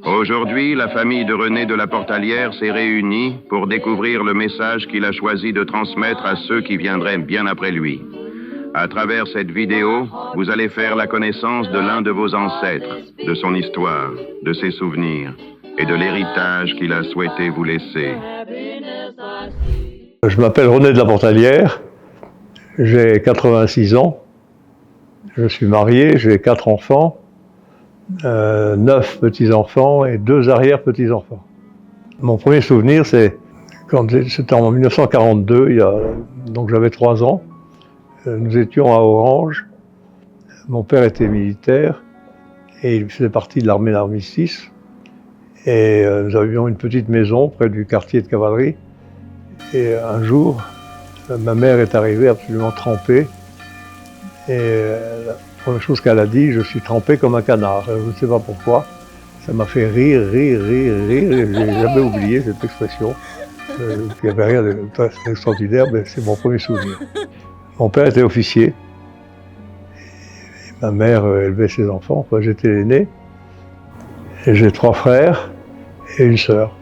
Aujourd'hui, la famille de René de la Portalière s'est réunie pour découvrir le message qu'il a choisi de transmettre à ceux qui viendraient bien après lui. À travers cette vidéo, vous allez faire la connaissance de l'un de vos ancêtres, de son histoire, de ses souvenirs et de l'héritage qu'il a souhaité vous laisser. Je m'appelle René de la Portalière, j'ai 86 ans, je suis marié, j'ai 4 enfants, 9 petits-enfants et 2 arrière-petits-enfants. Mon premier souvenir, c'était en 1942, donc j'avais 3 ans. Nous étions à Orange, mon père était militaire et il faisait partie de l'armée d'armistice. Et nous avions une petite maison près du quartier de cavalerie. Et un jour, ma mère est arrivée absolument trempée. Et la première chose qu'elle a dit, je suis trempé comme un canard. Je ne sais pas pourquoi. Ça m'a fait rire. Je n'ai jamais oublié cette expression. Il n'y avait rien d'extraordinaire, mais c'est mon premier souvenir. Mon père était officier. Et ma mère élevait ses enfants. Enfin, j'étais l'aîné. Et j'ai 3 frères et une sœur.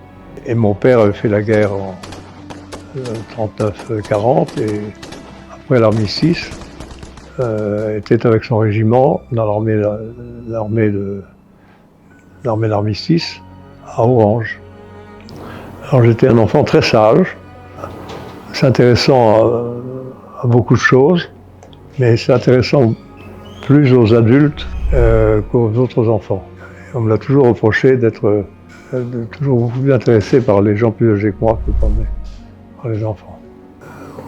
Et mon père avait fait la guerre en 39-40 et après l'armistice, était avec son régiment dans l'armée d'armistice à Orange. Alors j'étais un enfant très sage, s'intéressant à beaucoup de choses, mais s'intéressant plus aux adultes qu'aux autres enfants. On me l'a toujours reproché d'être toujours beaucoup plus intéressé par les gens plus âgés que moi que par les enfants.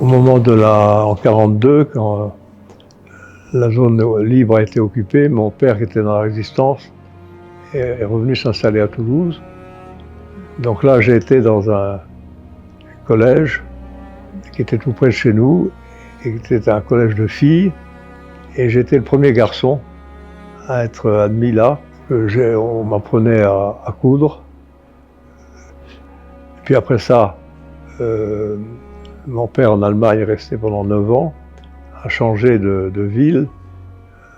Au moment en 1942, quand la zone libre a été occupée, mon père qui était dans la résistance est revenu s'installer à Toulouse. Donc là, j'ai été dans un collège qui était tout près de chez nous, et qui était un collège de filles, et j'étais le premier garçon à être admis là. On m'apprenait à coudre. Puis après ça, mon père en Allemagne est resté pendant 9 ans, a changé de ville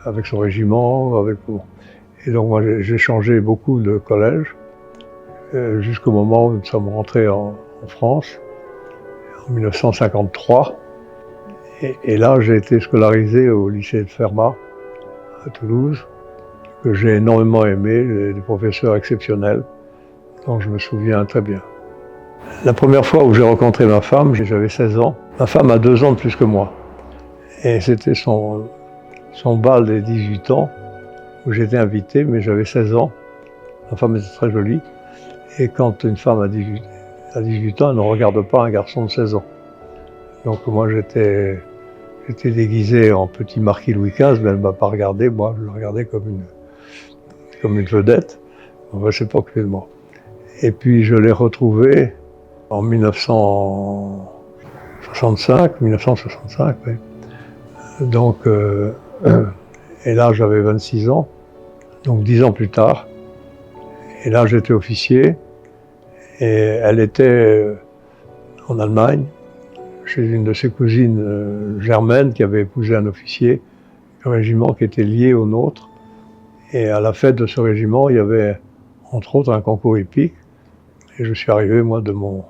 avec son régiment. Et donc moi j'ai changé beaucoup de collèges jusqu'au moment où nous sommes rentrés en France, en 1953. Et là j'ai été scolarisé au lycée de Fermat à Toulouse, que j'ai énormément aimé, des professeurs exceptionnels, dont je me souviens très bien. La première fois où j'ai rencontré ma femme, j'avais 16 ans. Ma femme a 2 ans de plus que moi. Et c'était son bal des 18 ans, où j'étais invité, mais j'avais 16 ans. Ma femme était très jolie. Et quand une femme a 18 ans, elle ne regarde pas un garçon de 16 ans. Donc moi j'étais déguisé en petit marquis Louis XV, mais elle ne m'a pas regardé. Moi, je le regardais comme une vedette. On ne s'est pas occupé de moi. Et puis je l'ai retrouvé en 1965, oui. Donc, et là j'avais 26 ans, donc 10 ans plus tard. Et là j'étais officier, et elle était en Allemagne, chez une de ses cousines germaines qui avait épousé un officier du régiment qui était lié au nôtre. Et à la fête de ce régiment, il y avait entre autres un concours hippique. Et je suis arrivé, moi, de mon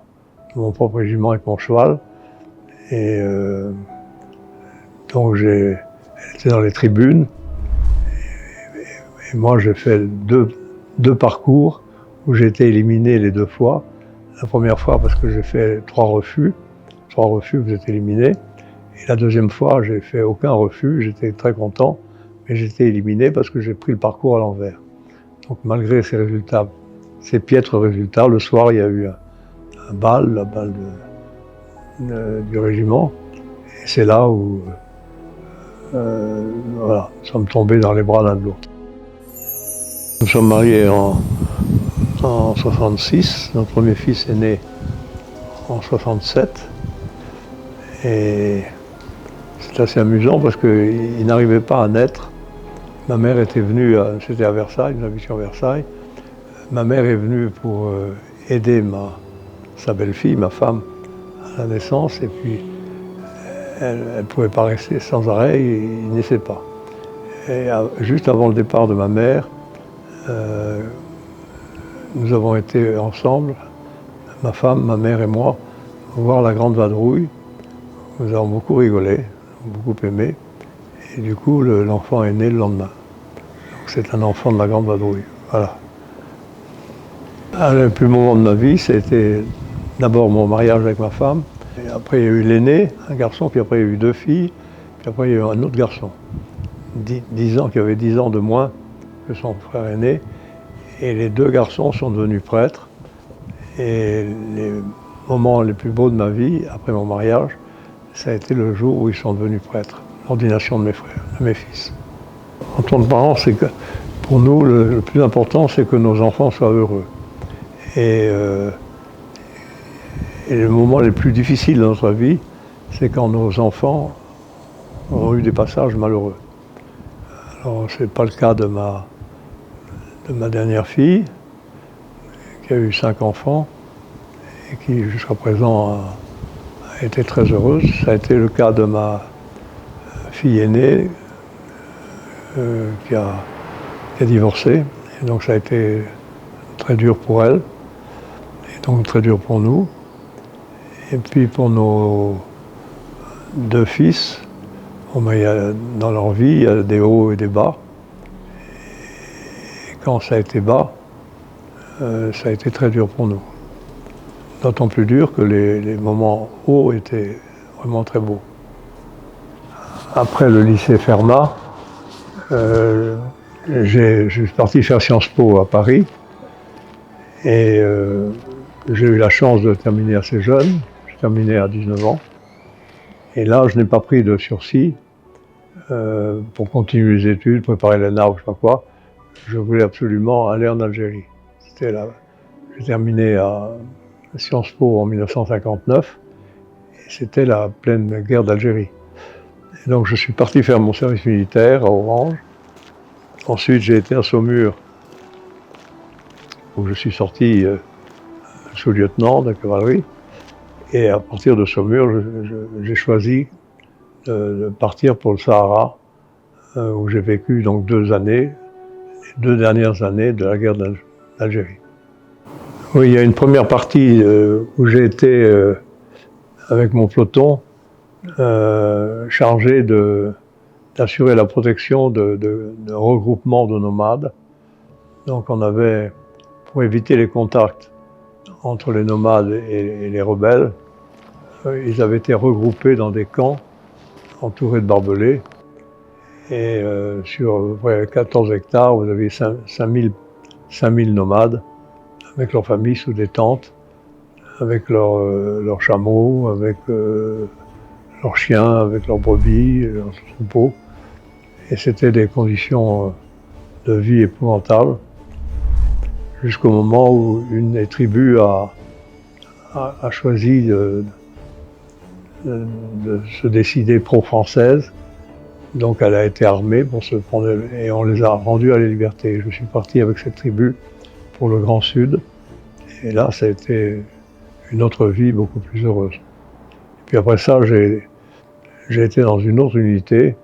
propre régiment avec mon cheval. Et donc elle était dans les tribunes. Et moi, j'ai fait deux parcours où j'ai été éliminé les 2 fois. La première fois parce que j'ai fait 3 refus. 3 refus, vous êtes éliminé. Et la deuxième fois, j'ai fait aucun refus. J'étais très content. Mais j'étais éliminé parce que j'ai pris le parcours à l'envers. Donc malgré ces résultats, ces piètres résultats, le soir il y a eu la balle du régiment. Et c'est là où voilà, nous sommes tombés dans les bras l'un de l'autre. Nous sommes mariés en 66, notre premier fils est né en 67. Et c'est assez amusant parce qu'il n'arrivait pas à naître. Ma mère était venue, c'était à Versailles, nous habitions à Versailles. Ma mère est venue pour aider sa belle-fille, ma femme, à la naissance, et puis elle ne pouvait pas rester sans arrêt, il naissait pas. Et juste avant le départ de ma mère, nous avons été ensemble, ma femme, ma mère et moi, voir la Grande Vadrouille. Nous avons beaucoup rigolé, beaucoup aimé. Et du coup, l'enfant est né le lendemain. Donc c'est un enfant de la Grande Vadrouille. Voilà. Le plus moment de ma vie, c'était d'abord mon mariage avec ma femme. Et après, il y a eu l'aîné, un garçon, puis après, il y a eu 2 filles. Puis après, il y a eu un autre garçon, 10 ans, qui avait 10 ans de moins que son frère aîné. Et les 2 garçons sont devenus prêtres. Et les moments les plus beaux de ma vie, après mon mariage, ça a été le jour où ils sont devenus prêtres, l'ordination de mes frères, de mes fils. En tant que parents, c'est que pour nous, le plus important, c'est que nos enfants soient heureux. Et les moments les plus difficiles de notre vie, c'est quand nos enfants ont eu des passages malheureux. Alors, ce n'est pas le cas de ma dernière fille, qui a eu 5 enfants, et qui jusqu'à présent a été très heureuse. Ça a été le cas de ma fille aînée, qui a divorcé. Et donc ça a été très dur pour elle, et donc très dur pour nous. Et puis pour nos 2 fils, dans leur vie, il y a des hauts et des bas. Et quand ça a été bas, ça a été très dur pour nous. D'autant plus dur que les moments hauts étaient vraiment très beaux. Après le lycée Fermat, je suis parti faire Sciences Po à Paris. Et j'ai eu la chance de terminer assez jeune. J'ai terminé à 19 ans. Et là, je n'ai pas pris de sursis pour continuer les études, préparer l'ENA ou je ne sais pas quoi. Je voulais absolument aller en Algérie. J'ai terminé à Sciences Po en 1959. Et c'était la pleine guerre d'Algérie. Et donc je suis parti faire mon service militaire à Orange. Ensuite, j'ai été à Saumur, où je suis sorti sous-lieutenant de cavalerie. Et à partir de Saumur, j'ai choisi de partir pour le Sahara, où j'ai vécu donc 2 années, les 2 dernières années de la guerre d'Algérie. Oui, il y a une première partie où j'ai été avec mon peloton chargé d'assurer la protection de regroupements de nomades. Donc on avait, pour éviter les contacts entre les nomades et les rebelles, ils avaient été regroupés dans des camps entourés de barbelés. Et sur 14 hectares, vous avez 5000 nomades avec leurs familles sous des tentes, avec leurs chameaux, avec leurs chiens, avec leurs brebis, leurs troupeaux. Et c'était des conditions de vie épouvantables, jusqu'au moment où une des tribus a choisi de se décider pro-française. Donc elle a été armée pour se prendre, et on les a rendus à la liberté. Je suis parti avec cette tribu pour le Grand Sud, et là ça a été une autre vie beaucoup plus heureuse. Et puis après ça, j'ai été dans une autre unité,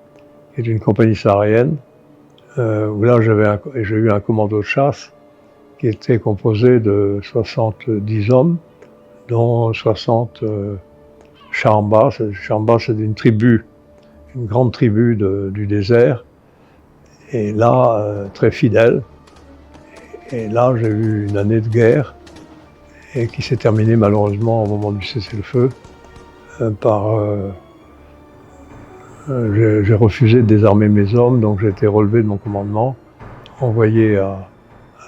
qui est une compagnie saharienne, où là j'ai eu un commando de chasse qui était composé de 70 hommes, dont 60 Charamba. Charamba, c'est une tribu, une grande tribu du désert, et là, très fidèle. Et là, j'ai eu une année de guerre, et qui s'est terminée malheureusement au moment du cessez-le-feu par... j'ai refusé de désarmer mes hommes, donc j'ai été relevé de mon commandement, envoyé à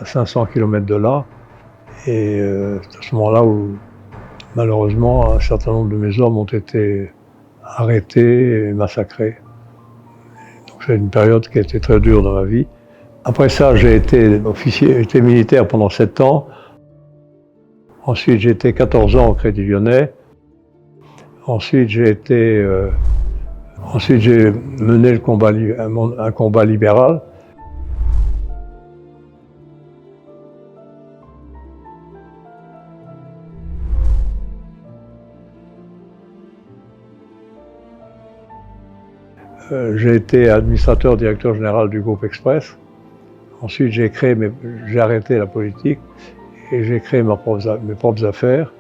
500 km de là, et c'est à ce moment-là où, malheureusement, un certain nombre de mes hommes ont été arrêtés et massacrés. Donc c'est une période qui a été très dure dans ma vie. Après ça, j'ai été militaire pendant 7 ans. Ensuite, j'ai été 14 ans au Crédit Lyonnais. Ensuite, j'ai mené un combat libéral. J'ai été administrateur directeur général du groupe Express. Ensuite, j'ai arrêté la politique et j'ai créé mes propres affaires.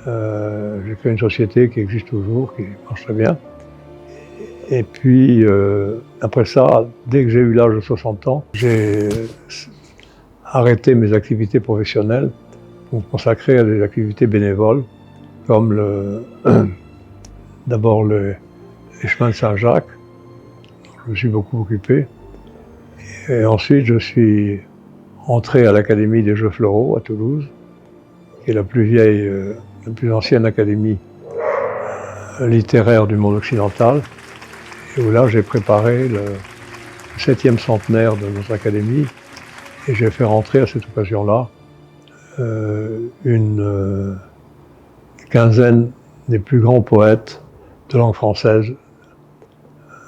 J'ai créé une société qui existe toujours, qui marche très bien. Et puis, après ça, dès que j'ai eu l'âge de 60 ans, j'ai arrêté mes activités professionnelles pour me consacrer à des activités bénévoles, comme d'abord les chemins de Saint-Jacques, dont je me suis beaucoup occupé. Et ensuite, je suis entré à l'Académie des Jeux Floraux à Toulouse, qui est la plus ancienne académie littéraire du monde occidental, et où là j'ai préparé le 7e centenaire de notre académie, et j'ai fait rentrer à cette occasion-là une quinzaine des plus grands poètes de langue française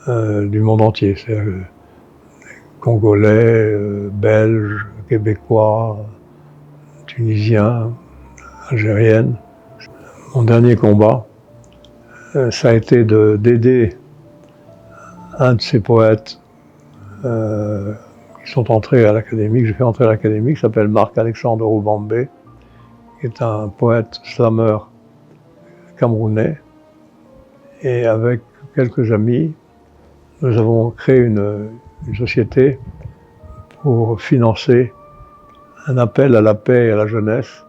du monde entier, c'est-à-dire Congolais, Belges, Québécois, Tunisiens, Algériennes. Mon dernier combat, ça a été d'aider un de ces poètes qui sont entrés à l'académie, que j'ai fait entrer à l'académie, qui s'appelle Marc-Alexandre Roubambé, qui est un poète slameur camerounais. Et avec quelques amis, nous avons créé une société pour financer un appel à la paix et à la jeunesse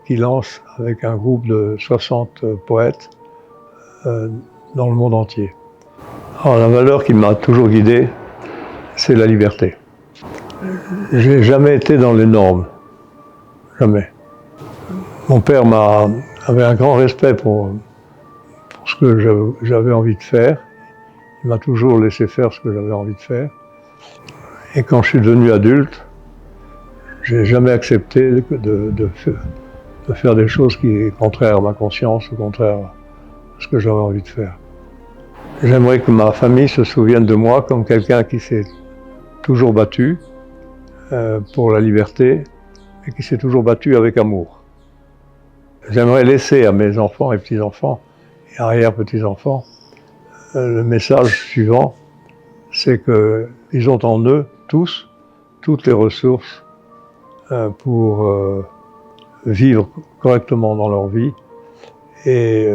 qui lance avec un groupe de 60 poètes dans le monde entier. Alors, la valeur qui m'a toujours guidé, c'est la liberté. J'ai jamais été dans les normes, jamais. Mon père avait un grand respect pour ce que j'avais envie de faire. Il m'a toujours laissé faire ce que j'avais envie de faire. Et quand je suis devenu adulte, j'ai jamais accepté de faire des choses qui sont contraires à ma conscience ou contraires à ce que j'avais envie de faire. J'aimerais que ma famille se souvienne de moi comme quelqu'un qui s'est toujours battu pour la liberté et qui s'est toujours battu avec amour. J'aimerais laisser à mes enfants et petits-enfants et arrière-petits-enfants le message suivant, c'est qu'ils ont en eux tous toutes les ressources pour vivre correctement dans leur vie et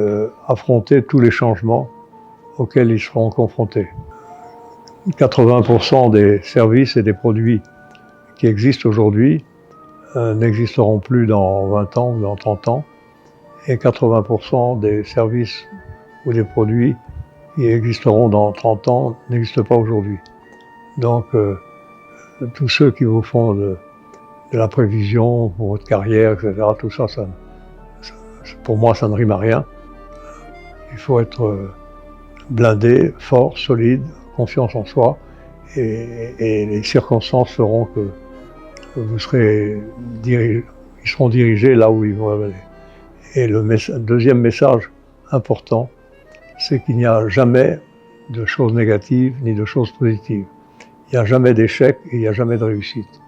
affronter tous les changements auxquels ils seront confrontés. 80% des services et des produits qui existent aujourd'hui n'existeront plus dans 20 ans ou dans 30 ans, et 80% des services ou des produits qui existeront dans 30 ans n'existent pas aujourd'hui. Donc, tous ceux qui vous font de la prévision pour votre carrière, etc., tout ça, pour moi, ça ne rime à rien. Il faut être blindé, fort, solide, confiance en soi, et les circonstances feront que ils seront dirigés là où ils vont aller. Et le deuxième message important, c'est qu'il n'y a jamais de choses négatives ni de choses positives. Il n'y a jamais d'échec et il n'y a jamais de réussite.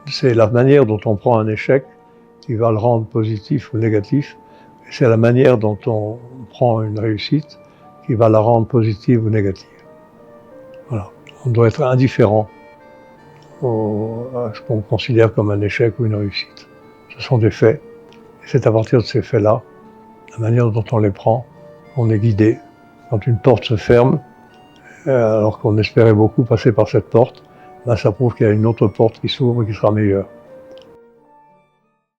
C'est la manière dont on prend un échec qui va le rendre positif ou négatif. C'est la manière dont on prend une réussite qui va la rendre positive ou négative. Voilà. On doit être indifférent à ce qu'on considère comme un échec ou une réussite. Ce sont des faits. Et c'est à partir de ces faits-là, la manière dont on les prend, on est guidé. Quand une porte se ferme, alors qu'on espérait beaucoup passer par cette porte, ben ça prouve qu'il y a une autre porte qui s'ouvre et qui sera meilleure.